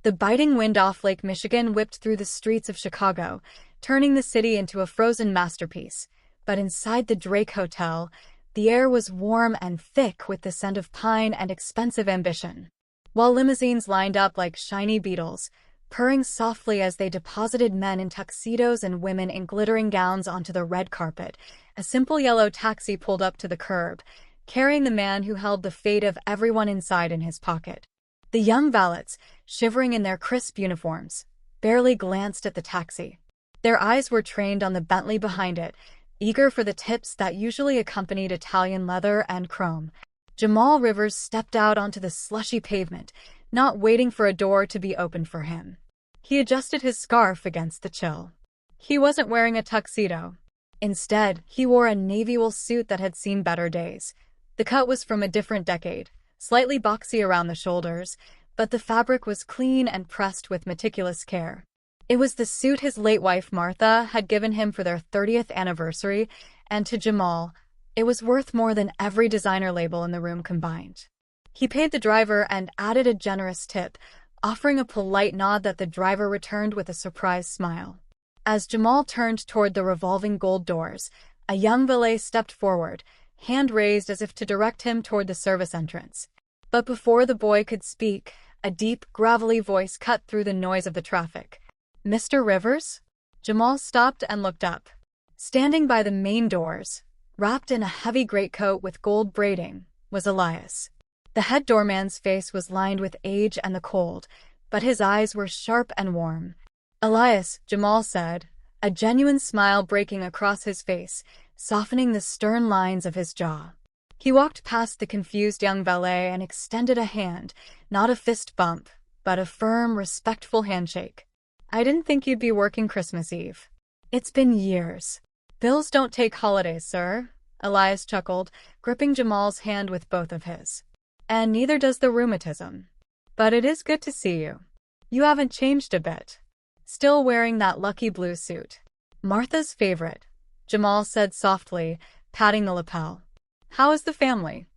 The biting wind off Lake Michigan whipped through the streets of Chicago, turning the city into a frozen masterpiece. But inside the Drake Hotel, the air was warm and thick with the scent of pine and expensive ambition. While limousines lined up like shiny beetles, purring softly as they deposited men in tuxedos and women in glittering gowns onto the red carpet, a simple yellow taxi pulled up to the curb, carrying the man who held the fate of everyone inside in his pocket. The young valets, shivering in their crisp uniforms, barely glanced at the taxi. Their eyes were trained on the Bentley behind it, eager for the tips that usually accompanied Italian leather and chrome. Jamal Rivers stepped out onto the slushy pavement, not waiting for a door to be opened for him. He adjusted his scarf against the chill. He wasn't wearing a tuxedo. Instead, he wore a navy wool suit that had seen better days. The cut was from a different decade, slightly boxy around the shoulders, but the fabric was clean and pressed with meticulous care. It was the suit his late wife Martha had given him for their 30th anniversary, and to Jamal, it was worth more than every designer label in the room combined. He paid the driver and added a generous tip, offering a polite nod that the driver returned with a surprised smile. As Jamal turned toward the revolving gold doors, a young valet stepped forward, hand raised as if to direct him toward the service entrance. But before the boy could speak, a deep, gravelly voice cut through the noise of the traffic. "Mr. Rivers?" Jamal stopped and looked up. Standing by the main doors, wrapped in a heavy greatcoat with gold braiding, was Elias. The head doorman's face was lined with age and the cold, but his eyes were sharp and warm. "Elias," Jamal said, a genuine smile breaking across his face, softening the stern lines of his jaw. He walked past the confused young valet and extended a hand, not a fist bump, but a firm, respectful handshake. "I didn't think you'd be working Christmas Eve." "It's been years." "Bills don't take holidays, sir," Elias chuckled, gripping Jamal's hand with both of his. "And neither does the rheumatism. But it is good to see you. You haven't changed a bit. Still wearing that lucky blue suit." "Martha's favorite," Jamal said softly, patting the lapel. "How is the family?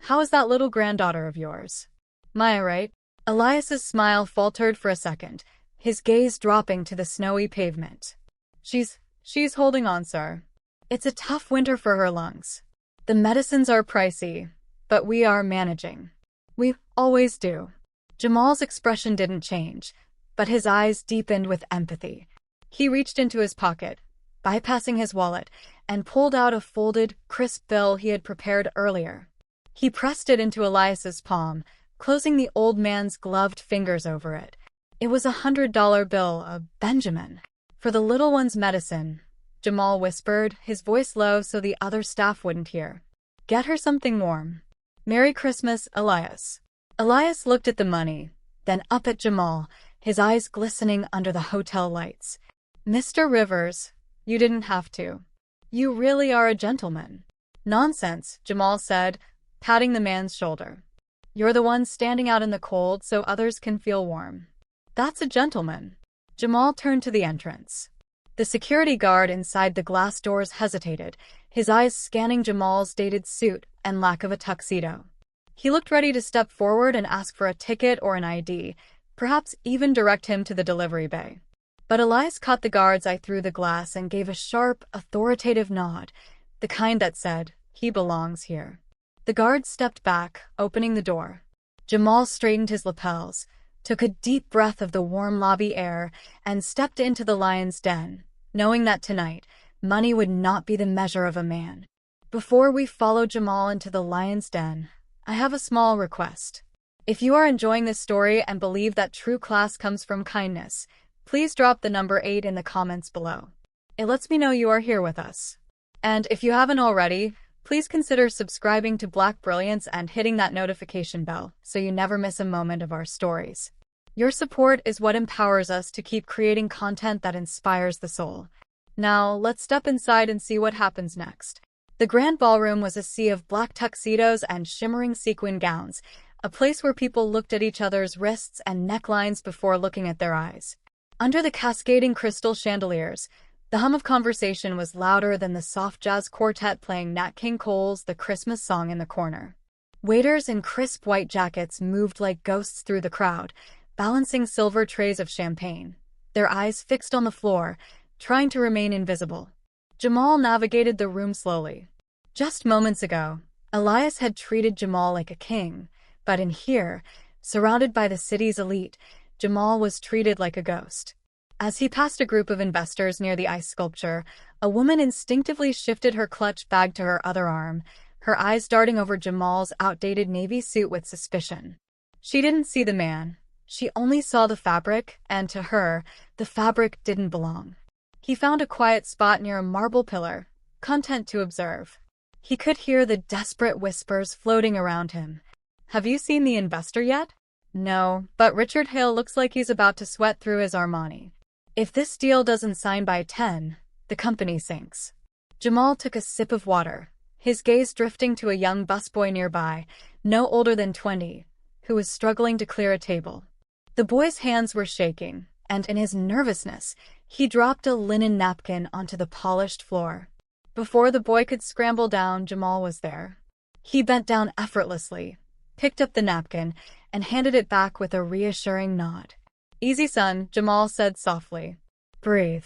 How is that little granddaughter of yours?" "Maya, right?" Elias's smile faltered for a second, his gaze dropping to the snowy pavement. She's holding on, sir. It's a tough winter for her lungs. The medicines are pricey, but we are managing. We always do." Jamal's expression didn't change, but his eyes deepened with empathy. He reached into his pocket, bypassing his wallet, and pulled out a folded, crisp bill he had prepared earlier. He pressed it into Elias's palm, closing the old man's gloved fingers over it. It was $100 bill, a Benjamin. "For the little one's medicine," Jamal whispered, his voice low so the other staff wouldn't hear. "Get her something warm. Merry Christmas, Elias." Elias looked at the money, then up at Jamal, his eyes glistening under the hotel lights. "Mr. Rivers, you didn't have to. You really are a gentleman." "Nonsense," Jamal said, patting the man's shoulder. "You're the one standing out in the cold so others can feel warm. That's a gentleman." Jamal turned to the entrance. The security guard inside the glass doors hesitated, his eyes scanning Jamal's dated suit and lack of a tuxedo. He looked ready to step forward and ask for a ticket or an ID, perhaps even direct him to the delivery bay. But Elias caught the guard's eye through the glass and gave a sharp, authoritative nod, the kind that said, "He belongs here." The guard stepped back, opening the door. Jamal straightened his lapels, took a deep breath of the warm lobby air, and stepped into the lion's den, knowing that tonight, money would not be the measure of a man. Before we follow Jamal into the lion's den, I have a small request. If you are enjoying this story and believe that true class comes from kindness, please drop the number 8 in the comments below. It lets me know you are here with us. And if you haven't already, please consider subscribing to Black Brilliance and hitting that notification bell so you never miss a moment of our stories. Your support is what empowers us to keep creating content that inspires the soul. Now, let's step inside and see what happens next. The grand ballroom was a sea of black tuxedos and shimmering sequin gowns, a place where people looked at each other's wrists and necklines before looking at their eyes. Under the cascading crystal chandeliers, the hum of conversation was louder than the soft jazz quartet playing Nat King Cole's The Christmas Song in the corner. Waiters in crisp white jackets moved like ghosts through the crowd, balancing silver trays of champagne, their eyes fixed on the floor, trying to remain invisible. Jamal navigated the room slowly. Just moments ago, Elias had treated Jamal like a king, but in here, surrounded by the city's elite, Jamal was treated like a ghost. As he passed a group of investors near the ice sculpture, a woman instinctively shifted her clutch bag to her other arm, her eyes darting over Jamal's outdated navy suit with suspicion. She didn't see the man. She only saw the fabric, and to her, the fabric didn't belong. He found a quiet spot near a marble pillar, content to observe. He could hear the desperate whispers floating around him. "Have you seen the investor yet?" "No, but Richard Hale looks like he's about to sweat through his Armani. If this deal doesn't sign by 10, the company sinks." Jamal took a sip of water, his gaze drifting to a young busboy nearby, no older than 20, who was struggling to clear a table. The boy's hands were shaking, and in his nervousness, he dropped a linen napkin onto the polished floor. Before the boy could scramble down, Jamal was there. He bent down effortlessly, picked up the napkin, and handed it back with a reassuring nod. "Easy, son," Jamal said softly. "Breathe.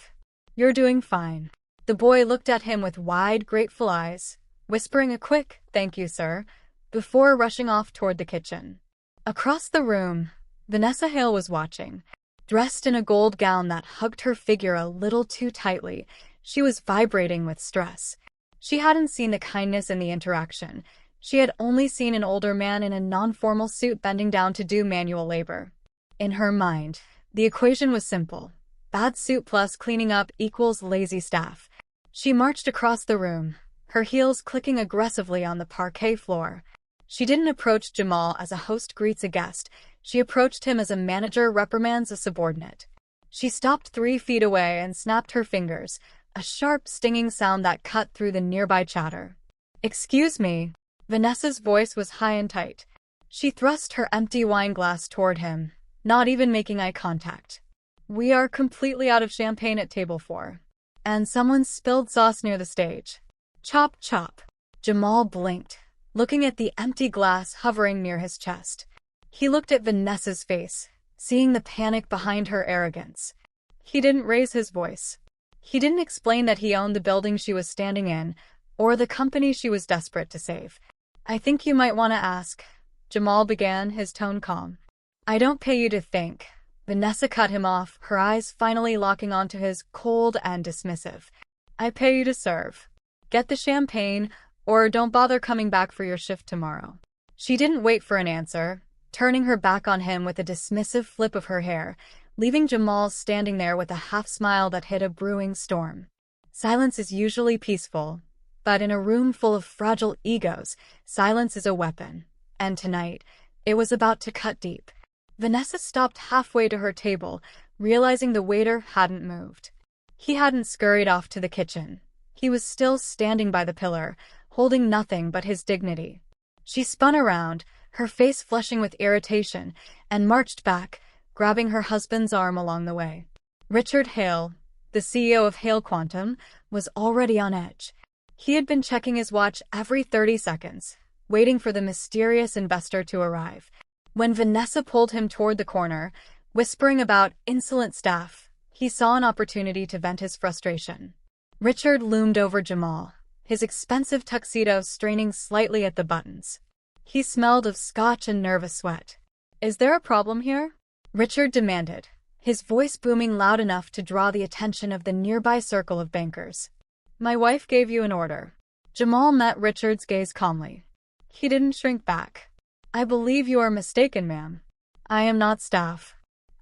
You're doing fine." The boy looked at him with wide, grateful eyes, whispering a quick, "Thank you, sir," before rushing off toward the kitchen. Across the room, Vanessa Hale was watching. Dressed in a gold gown that hugged her figure a little too tightly, she was vibrating with stress. She hadn't seen the kindness in the interaction. She had only seen an older man in a non-formal suit bending down to do manual labor. In her mind, the equation was simple. Bad suit plus cleaning up equals lazy staff. She marched across the room, her heels clicking aggressively on the parquet floor. She didn't approach Jamal as a host greets a guest. She approached him as a manager reprimands a subordinate. She stopped 3 feet away and snapped her fingers, a sharp, stinging sound that cut through the nearby chatter. "Excuse me." Vanessa's voice was high and tight. She thrust her empty wine glass toward him, not even making eye contact. "We are completely out of champagne at table 4. And someone spilled sauce near the stage." Chop, chop. Jamal blinked, looking at the empty glass hovering near his chest. He looked at Vanessa's face, seeing the panic behind her arrogance. He didn't raise his voice. He didn't explain that he owned the building she was standing in, or the company she was desperate to save. "I think you might want to ask," Jamal began, his tone calm. "I don't pay you to think." Vanessa cut him off, her eyes finally locking onto his, cold and dismissive. "I pay you to serve. Get the champagne, or don't bother coming back for your shift tomorrow." She didn't wait for an answer, turning her back on him with a dismissive flip of her hair, leaving Jamal standing there with a half-smile that hid a brewing storm. Silence is usually peaceful, but in a room full of fragile egos, silence is a weapon, and tonight, it was about to cut deep. Vanessa stopped halfway to her table, realizing the waiter hadn't moved. He hadn't scurried off to the kitchen. He was still standing by the pillar, holding nothing but his dignity. She spun around, her face flushing with irritation, and marched back, grabbing her husband's arm along the way. Richard Hale, the CEO of Hale Quantum, was already on edge. He had been checking his watch every 30 seconds, waiting for the mysterious investor to arrive. When Vanessa pulled him toward the corner, whispering about insolent staff, he saw an opportunity to vent his frustration. Richard loomed over Jamal, his expensive tuxedo straining slightly at the buttons. He smelled of scotch and nervous sweat. "Is there a problem here?" Richard demanded, his voice booming loud enough to draw the attention of the nearby circle of bankers. "My wife gave you an order." Jamal met Richard's gaze calmly. He didn't shrink back. "I believe you are mistaken, ma'am. I am not staff.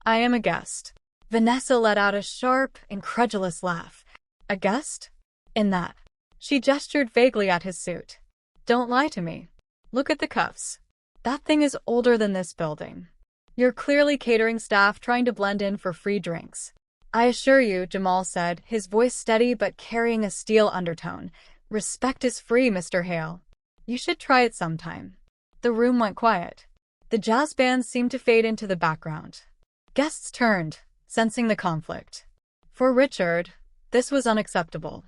I am a guest." Vanessa let out a sharp, incredulous laugh. "A guest? In that?" She gestured vaguely at his suit. "Don't lie to me. Look at the cuffs. That thing is older than this building. You're clearly catering staff trying to blend in for free drinks." "I assure you," Jamal said, his voice steady but carrying a steel undertone, "respect is free, Mr. Hale. You should try it sometime." The room went quiet. The jazz band seemed to fade into the background. Guests turned, sensing the conflict. For Richard, this was unacceptable.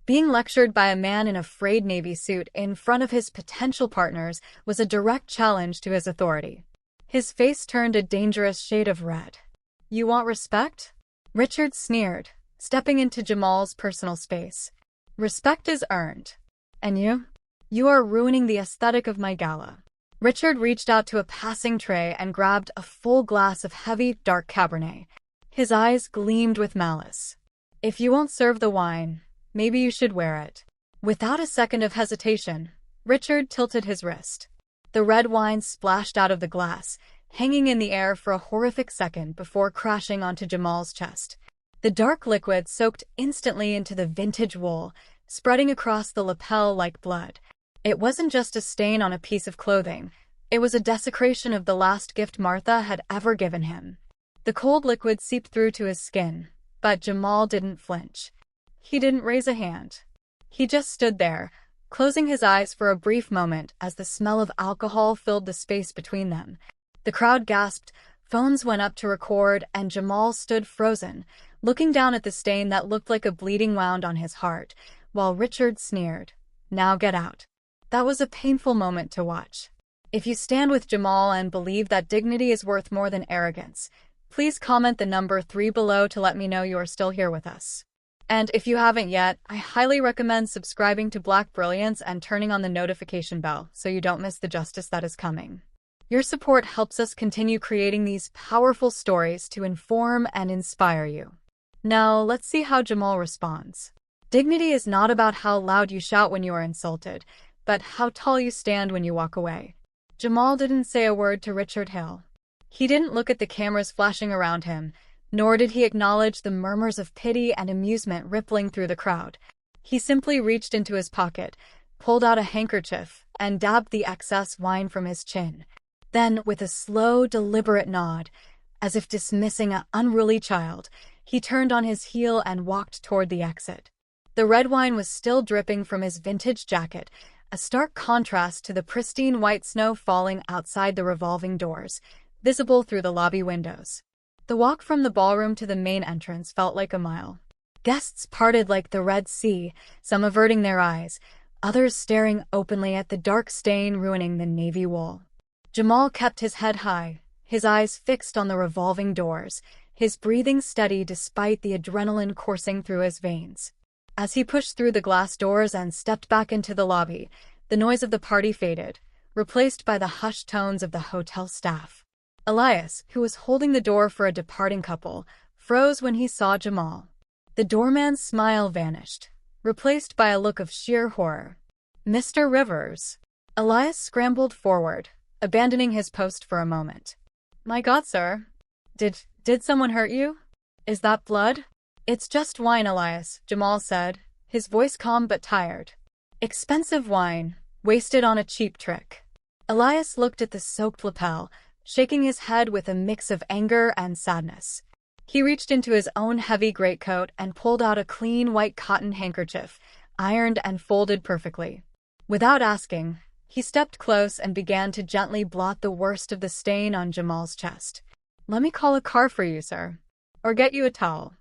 Being lectured by a man in a frayed navy suit in front of his potential partners was a direct challenge to his authority. His face turned a dangerous shade of red. You want respect? Richard sneered, stepping into Jamal's personal space. Respect is earned. And you? You are ruining the aesthetic of my gala. Richard reached out to a passing tray and grabbed a full glass of heavy, dark Cabernet. His eyes gleamed with malice. If you won't serve the wine, maybe you should wear it. Without a second of hesitation, Richard tilted his wrist. The red wine splashed out of the glass, hanging in the air for a horrific second before crashing onto Jamal's chest. The dark liquid soaked instantly into the vintage wool, spreading across the lapel like blood. It wasn't just a stain on a piece of clothing. It was a desecration of the last gift Martha had ever given him. The cold liquid seeped through to his skin, but Jamal didn't flinch. He didn't raise a hand. He just stood there, closing his eyes for a brief moment as the smell of alcohol filled the space between them. The crowd gasped, phones went up to record, and Jamal stood frozen, looking down at the stain that looked like a bleeding wound on his heart, while Richard sneered, "Now get out." That was a painful moment to watch. If you stand with Jamal and believe that dignity is worth more than arrogance, please comment the number 3 below to let me know you are still here with us. And if you haven't yet, I highly recommend subscribing to Black Brilliance and turning on the notification bell so you don't miss the justice that is coming. Your support helps us continue creating these powerful stories to inform and inspire you. Now, let's see how Jamal responds. Dignity is not about how loud you shout when you are insulted, but how tall you stand when you walk away. Jamal didn't say a word to Richard Hill. He didn't look at the cameras flashing around him, nor did he acknowledge the murmurs of pity and amusement rippling through the crowd. He simply reached into his pocket, pulled out a handkerchief, and dabbed the excess wine from his chin. Then, with a slow, deliberate nod, as if dismissing an unruly child, he turned on his heel and walked toward the exit. The red wine was still dripping from his vintage jacket, a stark contrast to the pristine white snow falling outside the revolving doors, visible through the lobby windows. The walk from the ballroom to the main entrance felt like a mile. Guests parted like the Red Sea, some averting their eyes, others staring openly at the dark stain ruining the navy wool. Jamal kept his head high, his eyes fixed on the revolving doors, his breathing steady despite the adrenaline coursing through his veins. As he pushed through the glass doors and stepped back into the lobby, the noise of the party faded, replaced by the hushed tones of the hotel staff. Elias, who was holding the door for a departing couple, froze when he saw Jamal. The doorman's smile vanished, replaced by a look of sheer horror. "Mr. Rivers." Elias scrambled forward, abandoning his post for a moment. "My God, sir. Did someone hurt you? Is that blood?" "It's just wine, Elias," Jamal said, his voice calm but tired. "Expensive wine, wasted on a cheap trick." Elias looked at the soaked lapel, shaking his head with a mix of anger and sadness. He reached into his own heavy greatcoat and pulled out a clean white cotton handkerchief, ironed and folded perfectly. Without asking, he stepped close and began to gently blot the worst of the stain on Jamal's chest. "Let me call a car for you, sir. Or get you a towel.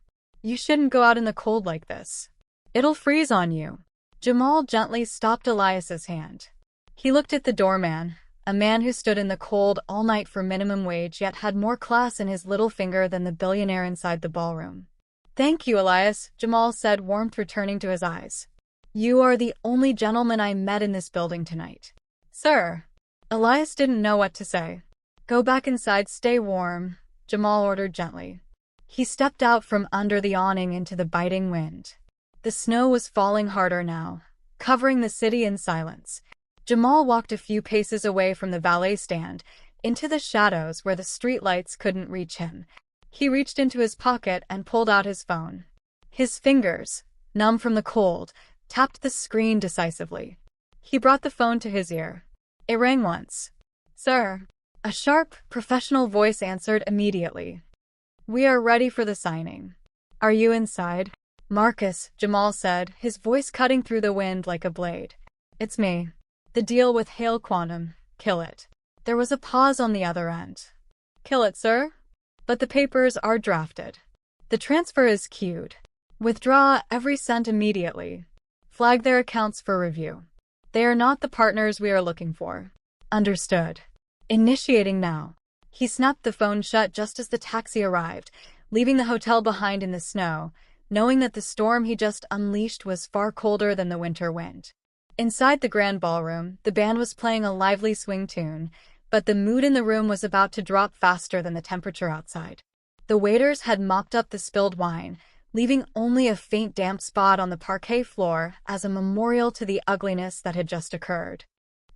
You shouldn't go out in the cold like this. It'll freeze on you." Jamal gently stopped Elias's hand. He looked at the doorman, a man who stood in the cold all night for minimum wage yet had more class in his little finger than the billionaire inside the ballroom. "Thank you, Elias," Jamal said, warmth returning to his eyes. "You are the only gentleman I met in this building tonight." "Sir." Elias didn't know what to say. "Go back inside, stay warm," Jamal ordered gently. He stepped out from under the awning into the biting wind. The snow was falling harder now, covering the city in silence. Jamal walked a few paces away from the valet stand, into the shadows where the streetlights couldn't reach him. He reached into his pocket and pulled out his phone. His fingers, numb from the cold, tapped the screen decisively. He brought the phone to his ear. It rang once. "Sir." A sharp, professional voice answered immediately. "We are ready for the signing. Are you inside?" "Marcus," Jamal said, his voice cutting through the wind like a blade. "It's me. The deal with Hale Quantum. Kill it." There was a pause on the other end. "Kill it, sir? But the papers are drafted. The transfer is queued. Withdraw every cent immediately. Flag their accounts for review. They are not the partners we are looking for." "Understood. Initiating now." He snapped the phone shut just as the taxi arrived, leaving the hotel behind in the snow, knowing that the storm he just unleashed was far colder than the winter wind. Inside the grand ballroom, the band was playing a lively swing tune, but the mood in the room was about to drop faster than the temperature outside. The waiters had mopped up the spilled wine, leaving only a faint damp spot on the parquet floor as a memorial to the ugliness that had just occurred.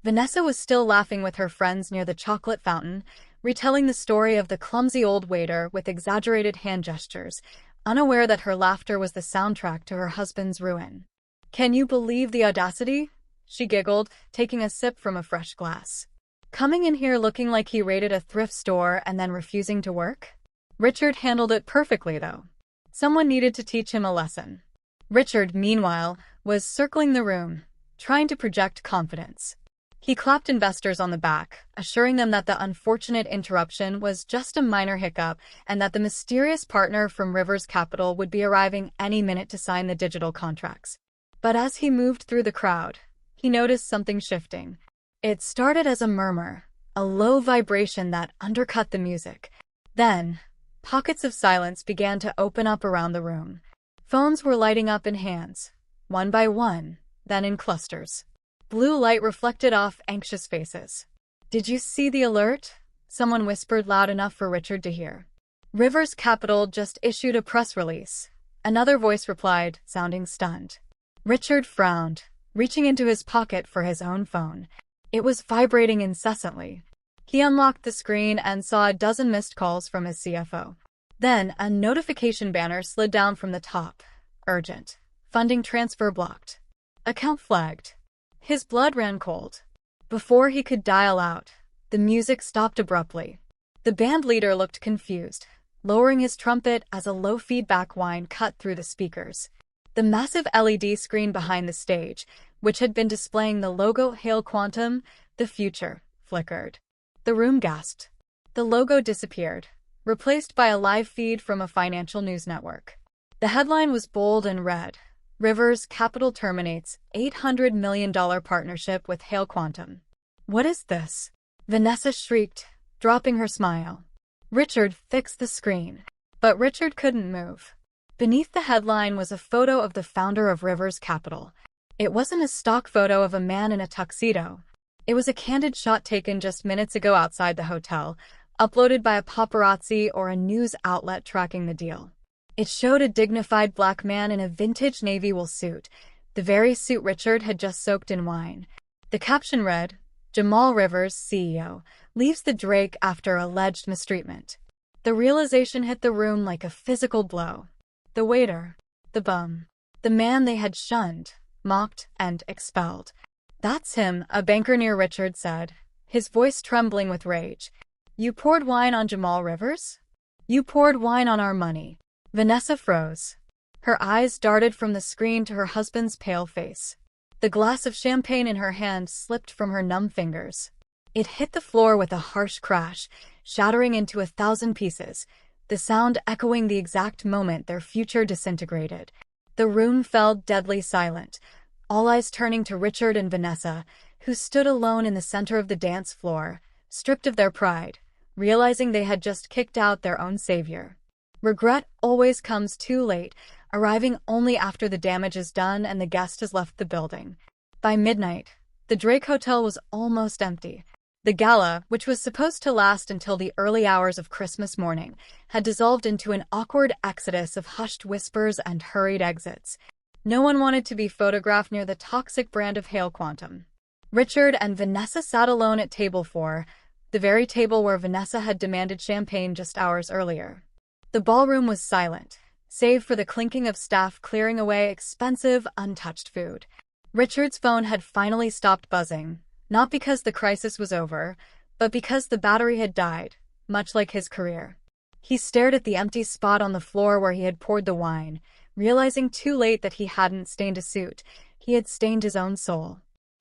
Vanessa was still laughing with her friends near the chocolate fountain, retelling the story of the clumsy old waiter with exaggerated hand gestures, unaware that her laughter was the soundtrack to her husband's ruin. "Can you believe the audacity?" she giggled, taking a sip from a fresh glass. "Coming in here looking like he raided a thrift store and then refusing to work?" Richard handled it perfectly, though. Someone needed to teach him a lesson. Richard, meanwhile, was circling the room, trying to project confidence. He clapped investors on the back, assuring them that the unfortunate interruption was just a minor hiccup and that the mysterious partner from Rivers Capital would be arriving any minute to sign the digital contracts. But as he moved through the crowd, he noticed something shifting. It started as a murmur, a low vibration that undercut the music. Then, pockets of silence began to open up around the room. Phones were lighting up in hands, one by one, then in clusters. Blue light reflected off anxious faces. "Did you see the alert?" someone whispered loud enough for Richard to hear. "Rivers Capital just issued a press release," another voice replied, sounding stunned. Richard frowned, reaching into his pocket for his own phone. It was vibrating incessantly. He unlocked the screen and saw a dozen missed calls from his CFO. Then, a notification banner slid down from the top. "Urgent. Funding transfer blocked. Account flagged." His blood ran cold. Before he could dial out, the music stopped abruptly. The band leader looked confused, lowering his trumpet as a low feedback whine cut through the speakers. The massive LED screen behind the stage, which had been displaying the logo Hail Quantum, the future, flickered. The room gasped. The logo disappeared, replaced by a live feed from a financial news network. The headline was bold and read: "Rivers Capital terminates $800 million partnership with Hail Quantum." "What is this?" Vanessa shrieked, dropping her smile. Richard fixed the screen. But Richard couldn't move. Beneath the headline was a photo of the founder of Rivers Capital. It wasn't a stock photo of a man in a tuxedo. It was a candid shot taken just minutes ago outside the hotel, uploaded by a paparazzi or a news outlet tracking the deal. It showed a dignified black man in a vintage navy wool suit, the very suit Richard had just soaked in wine. The caption read, "Jamal Rivers, CEO, leaves the Drake after alleged mistreatment." The realization hit the room like a physical blow. The waiter, the bum, the man they had shunned, mocked, and expelled. "That's him," a banker near Richard said, his voice trembling with rage. "You poured wine on Jamal Rivers? You poured wine on our money." Vanessa froze. Her eyes darted from the screen to her husband's pale face. The glass of champagne in her hand slipped from her numb fingers. It hit the floor with a harsh crash, shattering into 1,000 pieces, the sound echoing the exact moment their future disintegrated. The room fell deadly silent, all eyes turning to Richard and Vanessa, who stood alone in the center of the dance floor, stripped of their pride, realizing they had just kicked out their own savior. Regret always comes too late, arriving only after the damage is done and the guest has left the building. By midnight, the Drake Hotel was almost empty. The gala, which was supposed to last until the early hours of Christmas morning, had dissolved into an awkward exodus of hushed whispers and hurried exits. No one wanted to be photographed near the toxic brand of Hail Quantum. Richard and Vanessa sat alone at table 4, the very table where Vanessa had demanded champagne just hours earlier. The ballroom was silent, save for the clinking of staff clearing away expensive, untouched food. Richard's phone had finally stopped buzzing, not because the crisis was over, but because the battery had died, much like his career. He stared at the empty spot on the floor where he had poured the wine, realizing too late that he hadn't stained a suit, he had stained his own soul.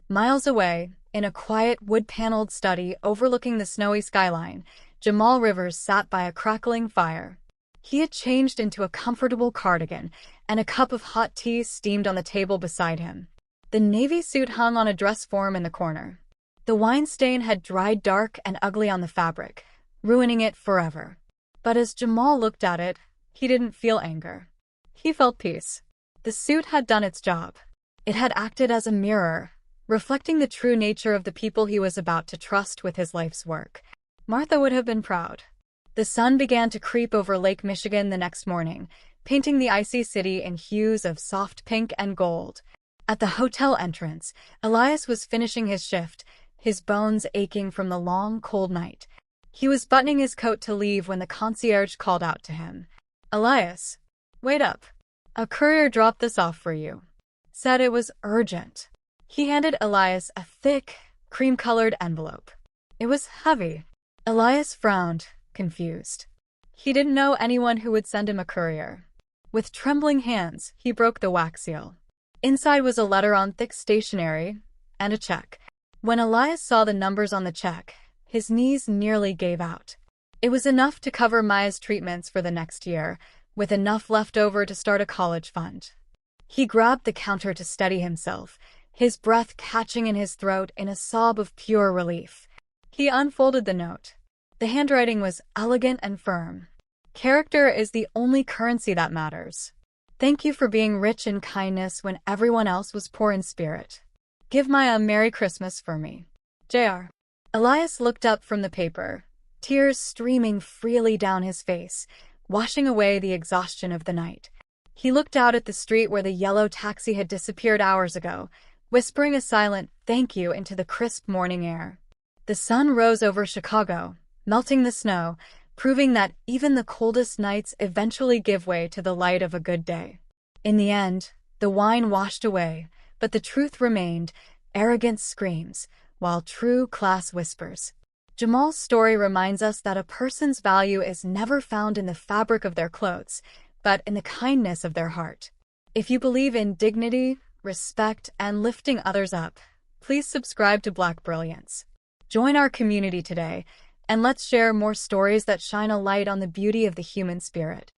Miles away, in a quiet wood-paneled study overlooking the snowy skyline, Jamal Rivers sat by a crackling fire. He had changed into a comfortable cardigan, and a cup of hot tea steamed on the table beside him. The navy suit hung on a dress form in the corner. The wine stain had dried dark and ugly on the fabric, ruining it forever. But as Jamal looked at it, he didn't feel anger. He felt peace. The suit had done its job. It had acted as a mirror, reflecting the true nature of the people he was about to trust with his life's work. Martha would have been proud. The sun began to creep over Lake Michigan the next morning, painting the icy city in hues of soft pink and gold. At the hotel entrance, Elias was finishing his shift, his bones aching from the long, cold night. He was buttoning his coat to leave when the concierge called out to him. "Elias, wait up. A courier dropped this off for you. Said it was urgent." He handed Elias a thick, cream-colored envelope. It was heavy. Elias frowned, confused. He didn't know anyone who would send him a courier. With trembling hands, he broke the wax seal. Inside was a letter on thick stationery and a check. When Elias saw the numbers on the check, his knees nearly gave out. It was enough to cover Maya's treatments for the next year, with enough left over to start a college fund. He grabbed the counter to steady himself, his breath catching in his throat in a sob of pure relief. He unfolded the note. The handwriting was elegant and firm. "Character is the only currency that matters. Thank you for being rich in kindness when everyone else was poor in spirit. Give Maya a Merry Christmas for me. J.R." Elias looked up from the paper, tears streaming freely down his face, washing away the exhaustion of the night. He looked out at the street where the yellow taxi had disappeared hours ago, whispering a silent thank you into the crisp morning air. The sun rose over Chicago, melting the snow, proving that even the coldest nights eventually give way to the light of a good day. In the end, the wine washed away, but the truth remained: arrogance screams, while true class whispers. Jamal's story reminds us that a person's value is never found in the fabric of their clothes, but in the kindness of their heart. If you believe in dignity, respect, and lifting others up, please subscribe to Black Brilliance. Join our community today, and let's share more stories that shine a light on the beauty of the human spirit.